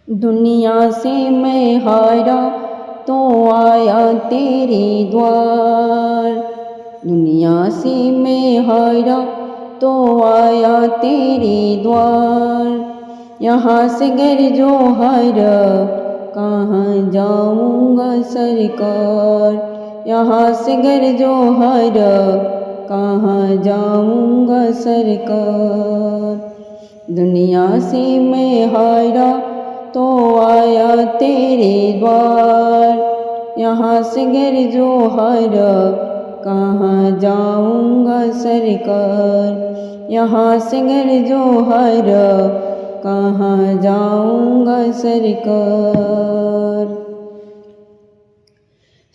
दुनिया से मैं हारा तो आया तेरे द्वार। दुनिया से मैं हारा तो आया तेरे द्वार। यहाँ से गर जो हारा कहाँ जाऊँगा सरकार। यहाँ से गर जो हारा कहाँ जाऊँगा सरकार। दुनिया से मैं हारा तो आया तेरे द्वार। यहाँ से गर जो हारा कहाँ जाऊँगा सरकार। यहाँ से गर जो हारा कहाँ जाऊँगा सरकार।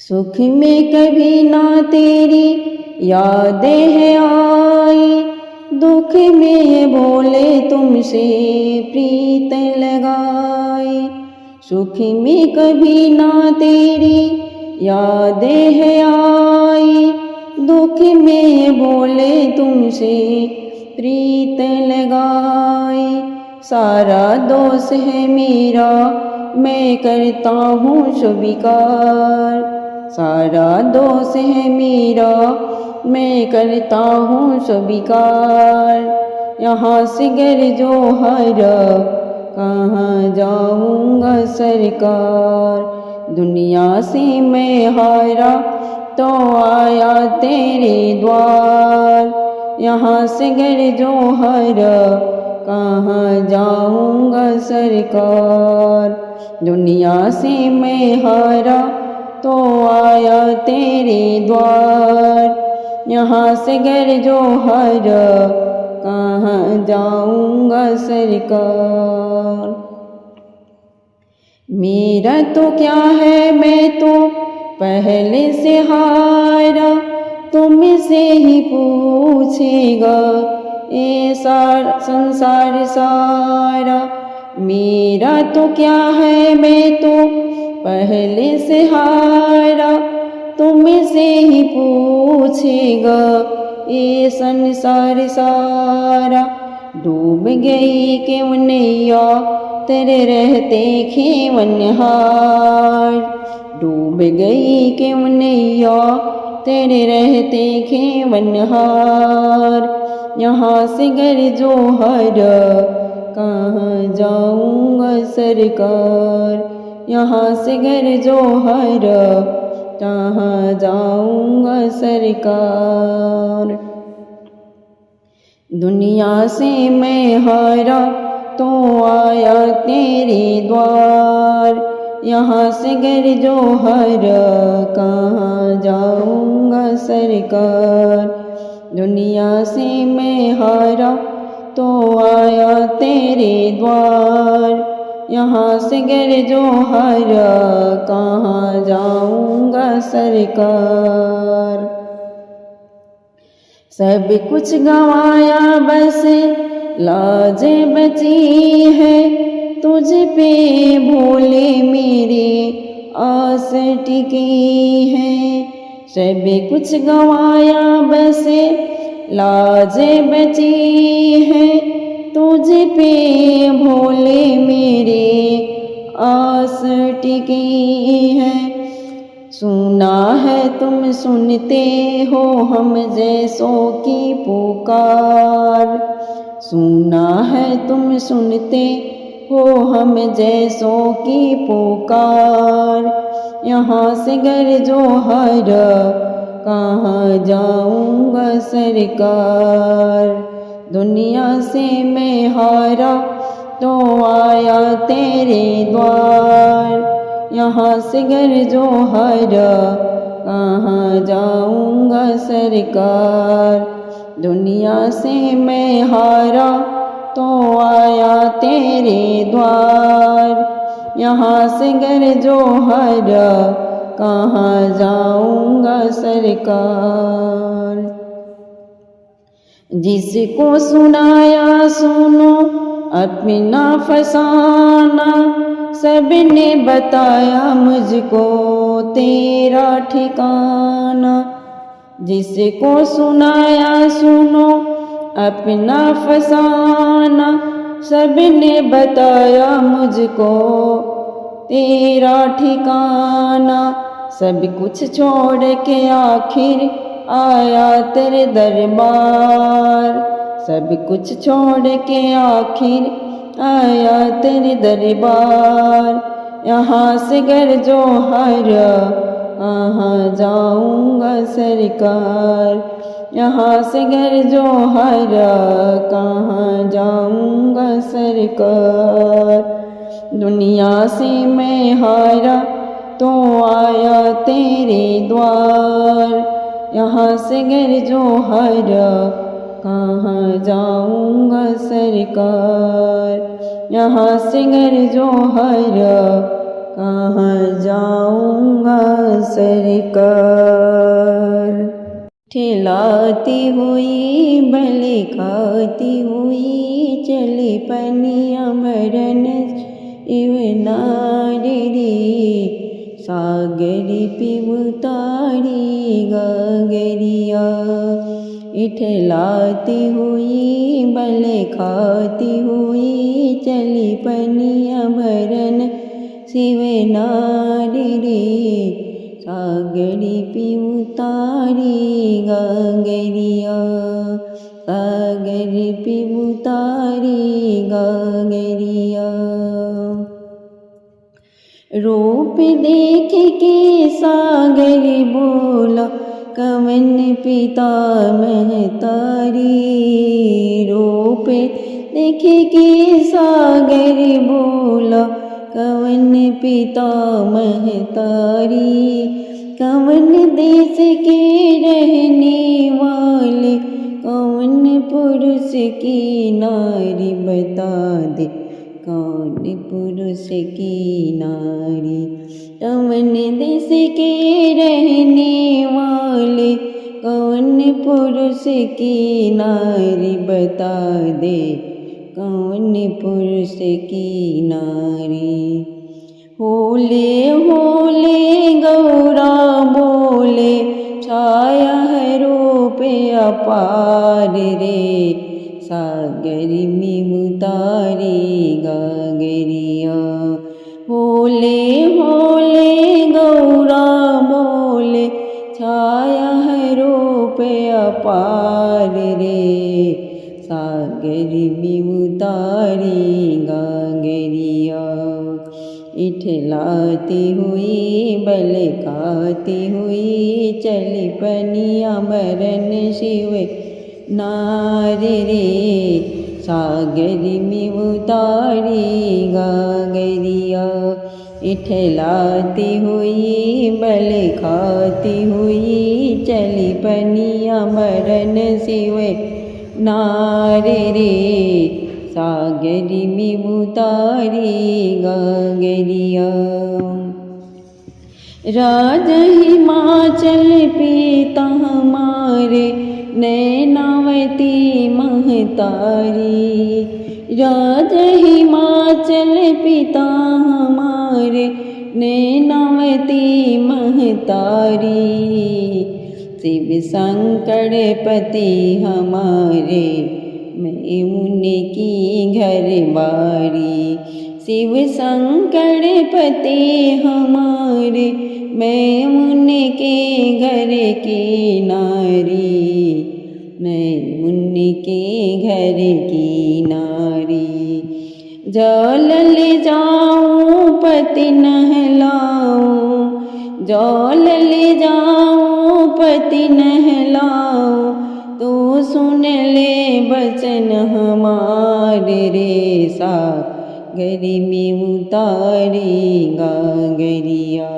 सुख में कभी ना तेरी यादें हैं आई, दुख में बोले तुमसे प्रीत लगाई। सुख में कभी ना तेरी यादें हैं आई, दुख में बोले तुमसे प्रीत लगाई। सारा दोष है मेरा मैं करता हूँ स्वीकार। सारा दोष है मेरा मैं करता हूँ स्वीकार। यहाँ से गर जो हारा कहाँ जाऊँगा सरकार। दुनिया से मैं हारा तो आया तेरे द्वार। यहाँ से गर जो हारा कहाँ जाऊँगा सरकार। दुनिया से मैं हारा तो आया तेरे द्वार। यहाँ से गर जो हारा कहाँ जाऊँगा सरकार। मेरा तो क्या है मैं तो पहले से हारा, तुमसे ही पूछेगा ये संसार सारा। मेरा तो क्या है मैं तो पहले से हारा, तुमसे ही पूछेगा ये संसार सारा। डूब गई क्यों नैया तेरे रहते खेवनहार। डूब गई क्यों नैया तेरे रहते खेवनहार। यहाँ से गर जो हारा कहाँ जाऊँगा सरकार। यहाँ से गर जो हारा कहाँ जाऊँगा सरकार। दुनिया से मैं हारा तो आया तेरे द्वार। यहाँ से गर जो हारा कहाँ जाऊँगा सरकार। दुनिया से मैं हारा तो आया तेरे द्वार। यहाँ से गर जो हारा कहाँ जाऊँगा सरकार। सब कुछ गंवाया बस लाज बची है, तुझ पे भोले मेरे आस टिकी है। सब कुछ गंवाया बस लाज बची है, तुझ पे भोले मेरे आस टिकी है। सुना है तुम सुनते हो हम जैसों की पुकार। सुना है तुम सुनते हो हम जैसों की पुकार। यहाँ से गर जो हारा कहाँ जाऊँगा सरकार। दुनिया से मैं हारा तो आया तेरे द्वार। यहाँ से गर जो हारा कहाँ जाऊँगा सरकार। दुनिया से मैं हारा तो आया तेरे द्वार। यहाँ से गर जो हारा कहाँ जाऊँगा सरकार। जिसको सुनाया सुनो अपना फसाना, सबने बताया मुझको तेरा ठिकाना। जिसको सुनाया सुनो अपना फसाना, सबने बताया मुझको तेरा ठिकाना। सब कुछ छोड़ के आखिर आया तेरे दरबार। सब कुछ छोड़ के आखिर आया तेरे दरबार। यहाँ से गर जो हरा कहाँ जाऊँगा सरकार। यहाँ से गर जो हरा कहाँ जाऊँगा सरकार। दुनिया से मैं हारा तो आया तेरे द्वार। यहाँ से गर जो हरा कहाँ जाऊँगा सरकार। यहाँ से गर जो हरा कहाँ जाऊँगा सरकार। ठेलाती हुई भले खाती हुई चली पनिया मरन इवनारी सागरी पिबुतारी गागरिया। इठलाती हुई भले खाती हुई चली पनिया भरन शिवे नारी सागरी पिबुतारी गागरिया। सागरी पिबुतारी गागरिया। रूप देख के सागर बोला कवन पिता महतारी। रूप देख के सागर बोला कवन पिता महतारी। कवन देश के रहने वाले कौन पुरुष की नारी बता दे कौन पुरुष की नारी। कौन देश के रहने वाले कौन पुरुष की नारी बता दे कौन पुरुष की नारी। होले होले गौरा बोले छाया है रूप अपार रे सागर में उतारी गागरिया। होले होले गौरा बोले छाया है रूप अपार रे सागर में उतारी गागरिया। इठलाती हुई बल खाती हुई चली पनिया मरन शिव नारी रे सागर में उतारी गागरिया। इठलाती हुई बल खाती हुई चली पनिया मरन शिव नारी रे सागर में उतारी गागरिया। राज हिमाचल पीता हमारे नैनावती महतारी। राज हिमाचल पिता हमारे नैनावती महतारी। शिव शंकर पति हमारे मैं उनकी घरवारी। शिव शंकर पति हमारे मैं उनके घर की नारी। मैं उनके घर की नारी। जल ले जाऊं पति नहलाऊं। जल ले जाऊं पति नहलाऊं तो सुन ले बचन हमारे रे सागर में उतारी गागरिया।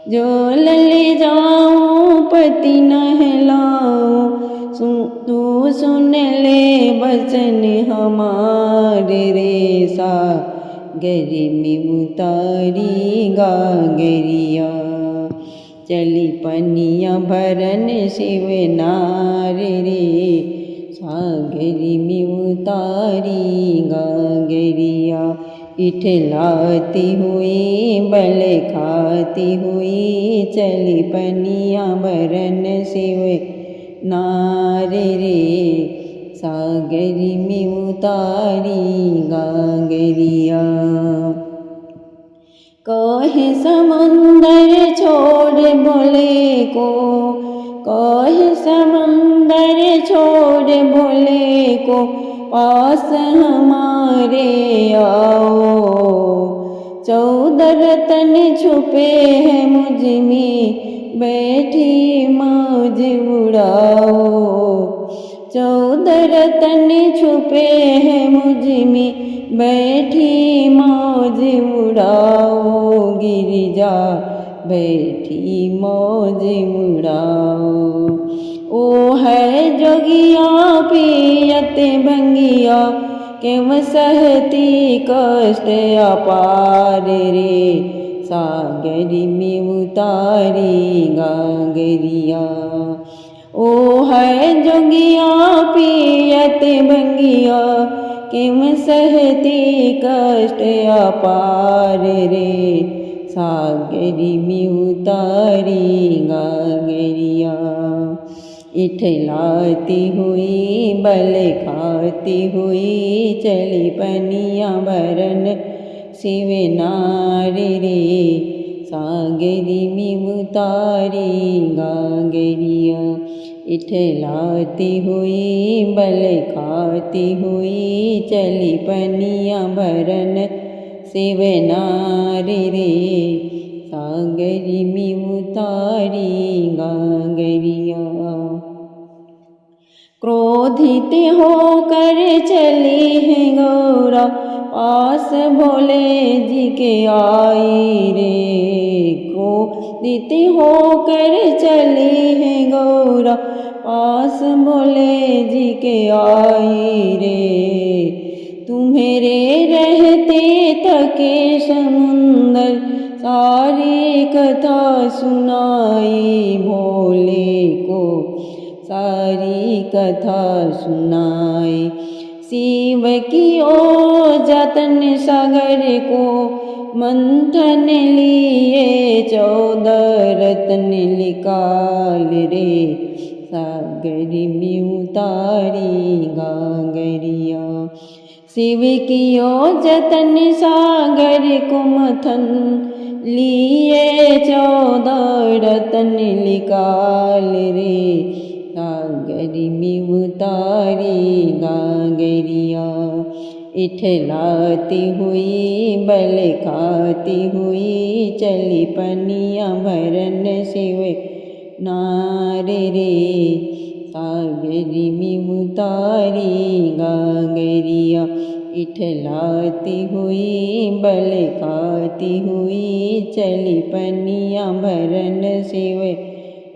जल ले जाऊं पति नहलाऊं तू सुन ले बचन हमारे रे सागर में उतारी गागरिया। चली पनिया भरन शिव नारी रे सागर में उतारी गागरिया। इठलाती हुई बल खाती हुई चली पनिया भरन शिव नारी रे सागरी में उतारी गागरिया। कहे समुंदर छोड़ भोले को, कहे समुंदर छोड़ भोले को, पास हमारे आओ। 14 रतन छुपे हैं मुझ में, बैठी मौज उड़ाओ। 14 रतन छुपे हैं मुझ में, बैठी मौज उड़ाओ। गिरिजा बैठी मौज उड़ाओ। ओ है जोगिया पियत भंगिया, क्यों सहती कष्ट अपार रे। सागरी में उतारी गागरिया। ओ है जोगिया पियत भंगिया, क्यों सहती कष्ट अपार रे। सागरी में उतारी गागरिया। इठलाती हुई बल खाती हुई, चली पनिया भरन शिव नारी रे। सागरी में उतारी गागरिया। इठलाती हुई बल खाती हुई, चली पनिया भरन शिव नारी रे। सागरी में उतारी गागरिया। क्रोधित होकर चली है गौरा, पास भोले जी के आई रे। क्रोधित होकर चली है गौरा, पास भोले जी के आई रे। तुम्हेरे रहते थके समुंदर, सारी कथा सुनाई भोले को, सारी कथा सुनाई। शिव की ओ जतन सागर को, मंथन लिए 14 रत्न निकाल रे। सागरी में उतारी गागरिया। शिव की ओ जतन सागर को मंथन लिए 14 रत्न निकाल रे। सागरी में उतारी गागरिया। इठलाती हुई बल खाती हुई, चली पनिया भरन शिव नारी रे। सागरी में उतारी गागरिया। इठलाती हुई बल खाती हुई, चली पनिया भरन शिव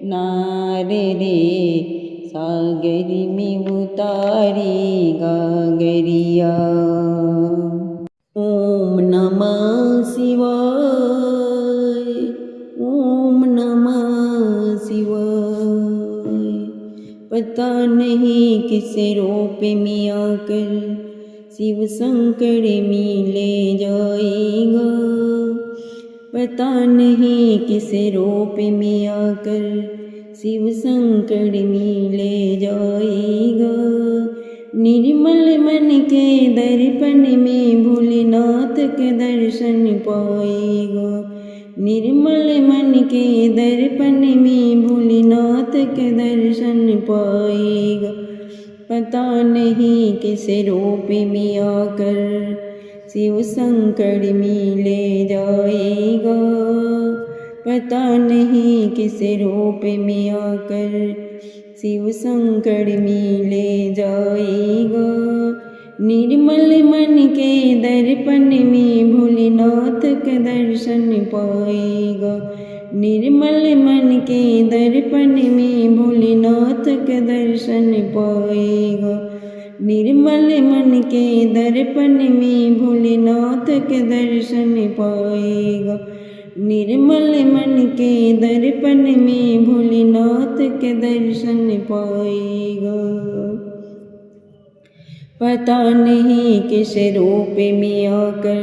नारी रे। सागरी में उतारी गागरिया। ओम नमः शिवाय, ओम नमः शिवाय। पता नहीं किस रूप में आकर शिव संकट में ले जाएगा। पता नहीं किस रूप में आकर शिव संकट में ले जाएगा। निर्मल मन के दर्पण में भोलेनाथ के दर्शन पाएगा। निर्मल मन के दर्पण में भोलेनाथ के दर्शन पाएगा। पता नहीं किस रूप में आकर शिव संकट में ले जाएगा। पता नहीं किस रूप में आकर शिव संकट में ले जाएगा। निर्मल मन के दर्पण में भोलेनाथ के दर्शन पाएगा। निर्मल मन के दर्पण में भोलेनाथ के दर्शन पाएगा। निर्मल मन के दर्पण में भोलेनाथ के दर्शन पाएगा। निर्मल मन के दर्पण में भोलेनाथ के दर्शन पाएगा। पता नहीं किस रूप में आकर,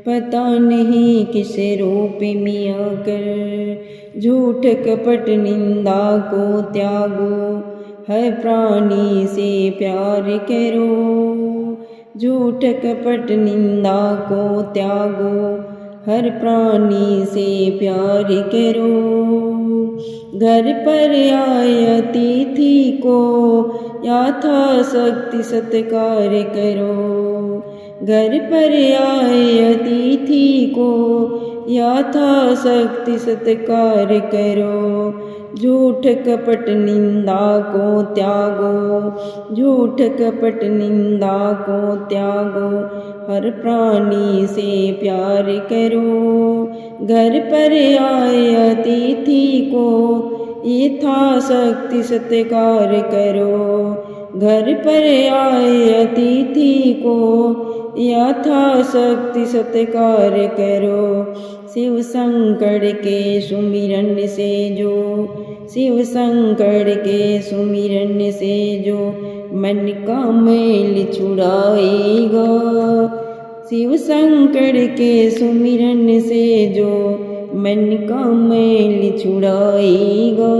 पता नहीं किस रूप में आकर झूठ कपट निंदा को त्यागो। हर प्राणी से प्यार करो, झूठ कपट निंदा को त्यागो, हर प्राणी से प्यार करो। घर पर आए अतिथि को यथाशक्ति सत्कार करो, घर पर आए अतिथि को यथाशक्ति सत्कार करो। झूठ कपट निंदा को त्यागो, झूठ कपट निंदा को त्यागो, हर प्राणी से प्यार करो। घर पर आए अतिथि को यथाशक्ति सत्कार करो, घर पर आए अतिथि को यथाशक्ति सत्कार करो। शिव शंकर के सुमिरन से जो, शिव शंकर के सुमिरन से जो मन का मैल छुड़ाएगा, शिव शंकर के सुमिरन से जो मन का मैल छुड़ाएगा।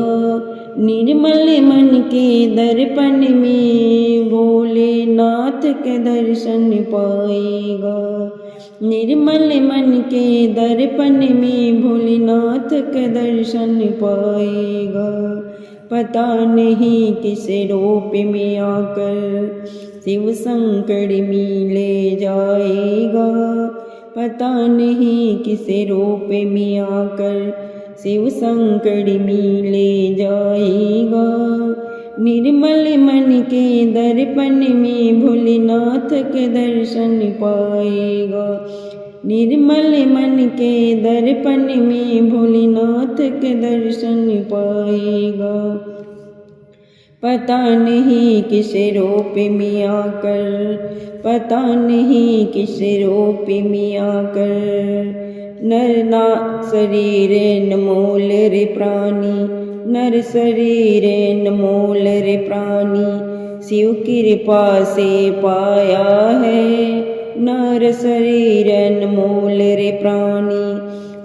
निर्मल मन के दर्पण में भोलेनाथ के दर्शन पाएगा, निर्मल मन के दर्पण में भोलेनाथ के दर्शन पाएगा। पता नहीं किस रूप में आकर शिव शंकर मिले जाएगा, पता नहीं किस रूप में आकर शिव शंकर मिले जाएगा। निर्मल मन के दर्पण में भोलेनाथ के दर्शन पाएगा, निर्मल मन के दर्पण में भोलेनाथ के दर्शन पाएगा। पता नहीं किस रूप में आकर, पता नहीं किस रूप में आकर। नर ना शरीर नमोल रे प्राणी, नर शरीर नमोल रे प्राणी, शिव कृपा से पाया है। नर शरीर नमोल रे प्राणी,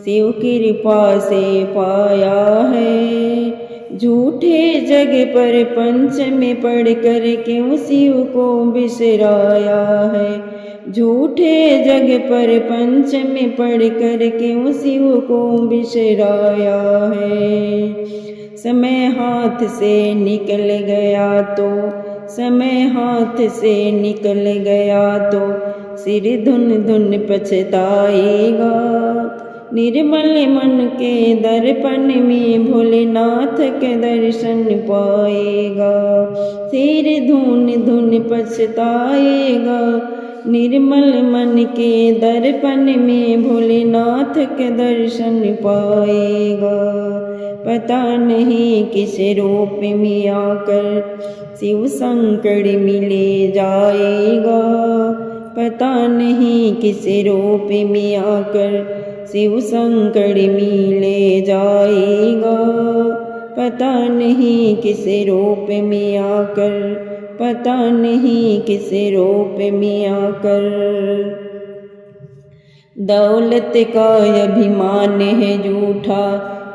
शिव कृपा से पाया है। झूठे जग पर पंच में पढ़ कर क्यों शिव को बिसराया है, झूठे जग पर पंच में पढ़ कर क्यों शिव को बिसराया है। समय हाथ से निकल गया तो, समय हाथ से निकल गया तो सिर धुन धुन पछताएगा। निर्मल मन के दर्पण में भोलेनाथ के दर्शन पाएगा, सिर धुन धुन पछताएगा। निर्मल मन के दर्पण में भोलेनाथ के दर्शन पाएगा। पता नहीं किस रूप में आकर शिव शंकर मिले जाएगा, पता नहीं किस रूप में आकर शिव शंकर मिले जाएगा। पता नहीं किस रूप में आकर, पता नहीं किस रूप में आकर। दौलत का अभिमान है झूठा,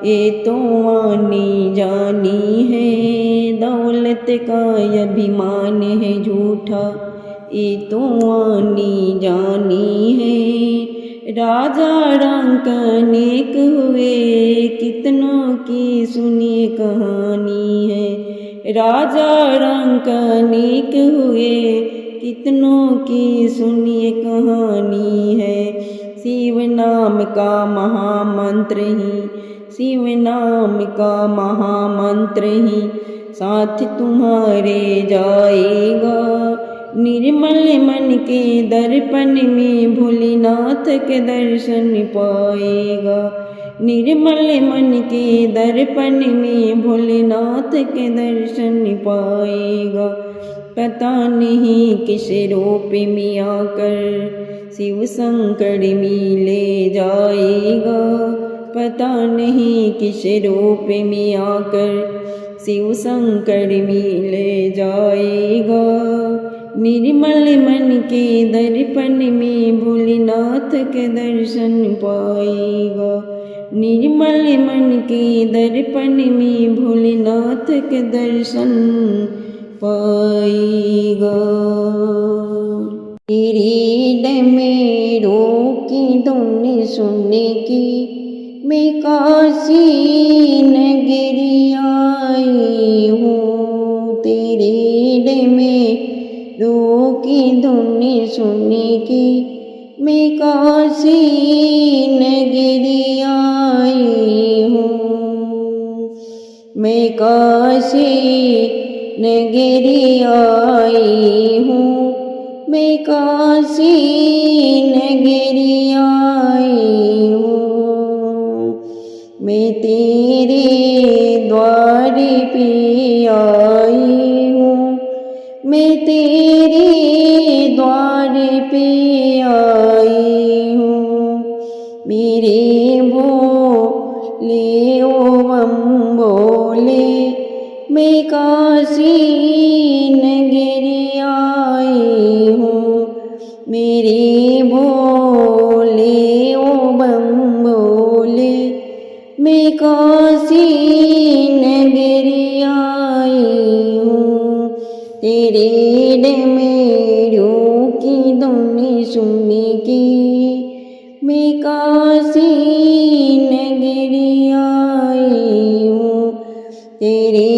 ये तो आनी जानी है। दौलत का अभिमान है झूठा, ये तो आनी जानी है। राजा रंक अनेक हुए, कितनों की सुनिए कहानी है। राजा रंक अनेक हुए, कितनों की सुनिए कहानी है। शिव नाम का महामंत्र ही, शिव नाम का महामंत्र ही साथ तुम्हारे जाएगा। निर्मल मन के दर्पण में भोलेनाथ के दर्शन पाएगा, निर्मल मन के दर्पण में भोलेनाथ के दर्शन पाएगा। पता नहीं किस रूप में आकर शिव शंकर मिले जाएगा, पता नहीं किस रूप में आकर शिव शंकर मिले जाएगा। निर्मल मन के दर्पण में भोलेनाथ के दर्शन पाएगा, निर्मल मन के दर्पण में भोलेनाथ के दर्शन पाई गा। तेरी में रोकी धुन सुनने की मैं काशी नगरी आई हूँ। तेरी में रोकी धुन सुनने की मैं काशी नगरी आई हूँ। मैं काशी नगरी आई हूँ। मैं काशी नगरी आई हूँ। मैं तेरे द्वार पे आई हूँ। मैं तेरे द्वार पे आई हूँ। मेरे बोले ओ बम बोले मैं काशी नगरी आई हूँ। मेरे बोले ओ बम बोले मैं काशी नगरी आई हूँ। तेरे मेरों की धुन सुनने की मैं काशी नगरी आई हूँ। तेरे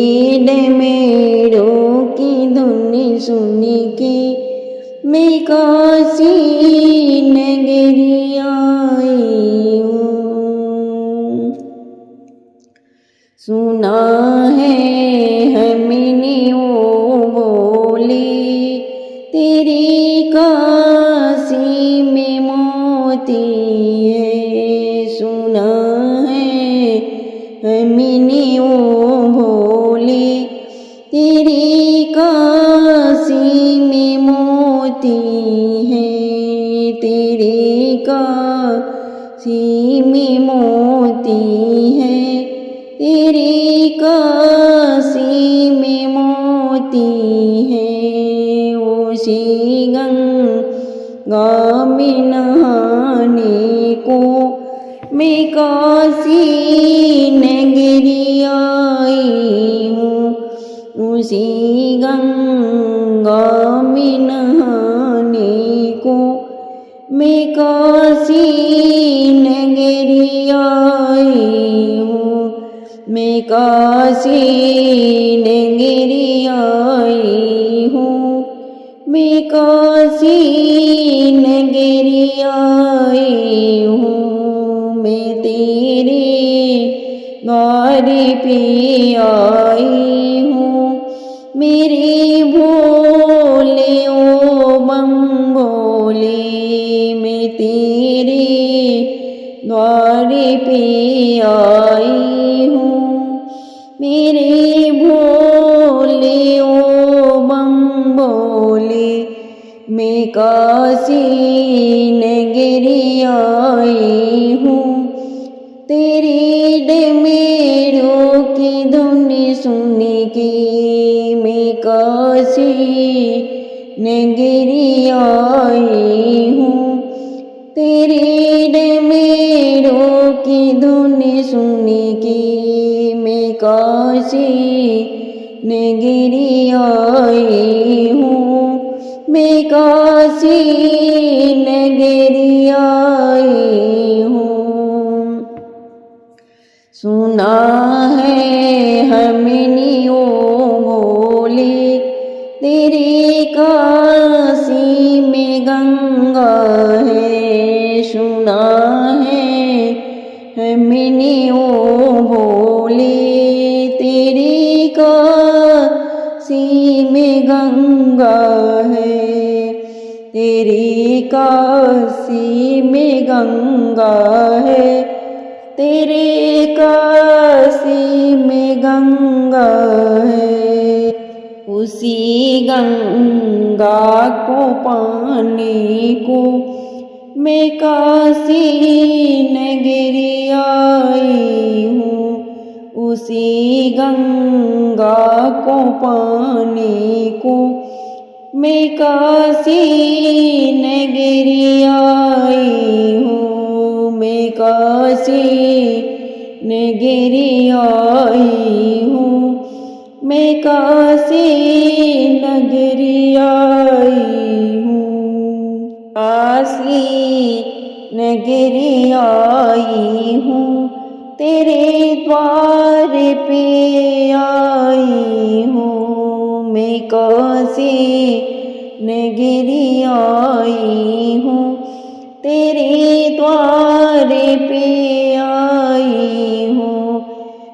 मेरों की धुन सुनने की मैं काशी नगरी आई हूँ। सुना है हमने वो बोले तेरी काशी में मोती है। सुना है हमने वो बोले तेरी काशी में मोती है। तेरी काशी में मोती है। तेरी काशी में मोती है। उसी गंगा में नहाने को मैं काशी नगरी आई हूँ। उसी गंगा में नहाने को मैं काशी नगरी आई हूँ। मैं काशी नगरी आई हूँ। मैं काशी नगरी आई हूँ। मैं तेरे द्वार पे आई हूँ। मेरे भोले ओ बम बोले मैं तेरे द्वार पे आई हूँ। मेरे भोले ओ बम बोले मैं काशी नगरी आई हूँ। तेरी डमरू की धुन सुन के मैं काशी नगरी आई हूँ। तेरी डमरू की धुन सुन के मैं काशी नगरी आई हूँ। मैं काशी नगरी आई हूँ। सुना है हमने ओ बोले तेरी काशी में गंगा है। सुना है हमने ओ बोले तेरी काशी में गंगा है। तेरी काशी में गंगा है। तेरे काशी में गंगा है। उसी गंगा को पाने को मैं काशी नगरी आई हूँ। उसी गंगा को पाने को मैं काशी नगरी आई हूँ। मैं काशी नगरी आई हूँ। मैं काशी नगरी आई हूँ, काशी नगरी आई हूँ, तेरे द्वार पे आई हूँ। मैं काशी नगरी आई हूँ, तेरे द्वार पे आई हूँ।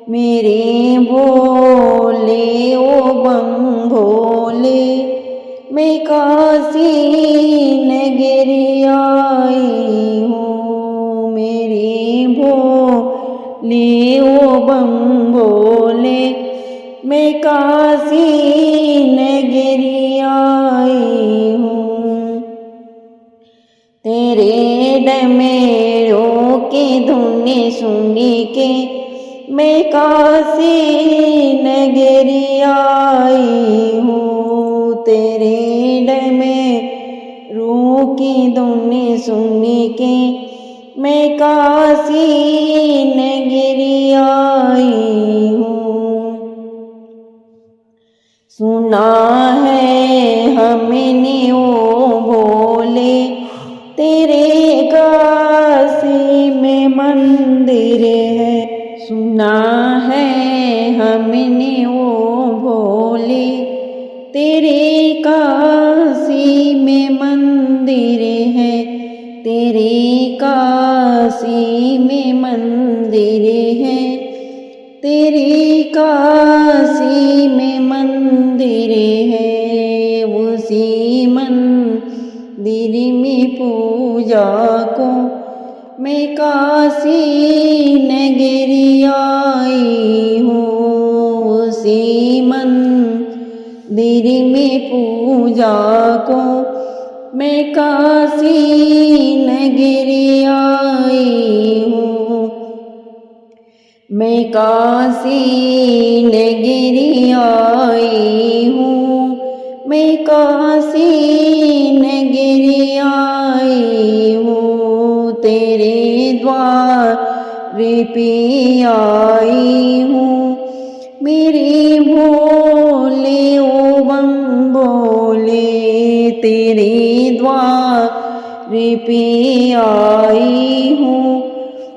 मेरे भोले ओ बम भोले, मैं काशी नगरी आई हूँ। मेरे भोले ओ बम भोले, मैं काशी नगरी आई हूँ। तेरे डमरू की धुन सुन के मैं काशी नगरी आई हूँ। तेरे डमरू की धुन सुन के मैं काशी नगरी आई हूँ। सुना है हमने ओ भोले, तेरे काशी में मंदिर है। सुना है हमने ओ भोले, तेरे काशी में मंदिर है। तेरे काशी में मंदिर है, तेरे काशी में मंदिर है। उसी मंदिर में पूजा को मैं काशी नगरी आई हूँ। उसी मंदिर में पूजा को मैं काशी नगरी आई हूँ। मैं काशी नगरी आई हूँ, मैं काशी नगरी आई हूँ। तेरे द्वार पे आई हूँ, मेरे भोले ओ बम भोले। तेरे द्वार पे आई हूँ,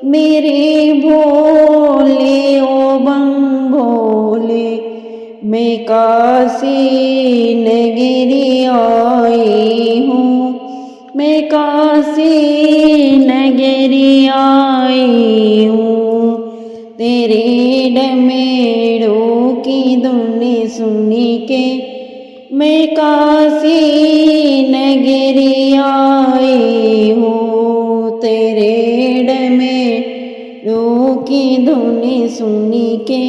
मेरे भोले ओ बम भोले। मैं काशी नगरी आई हूँ, मैं काशी नगरी आई हूँ। तेरे डमरू की धुन सुन के मैं काशी नगरी आई हूँ। तेरे डमरू की धुन सुन के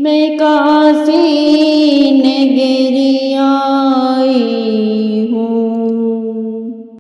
मैं काशी नगरी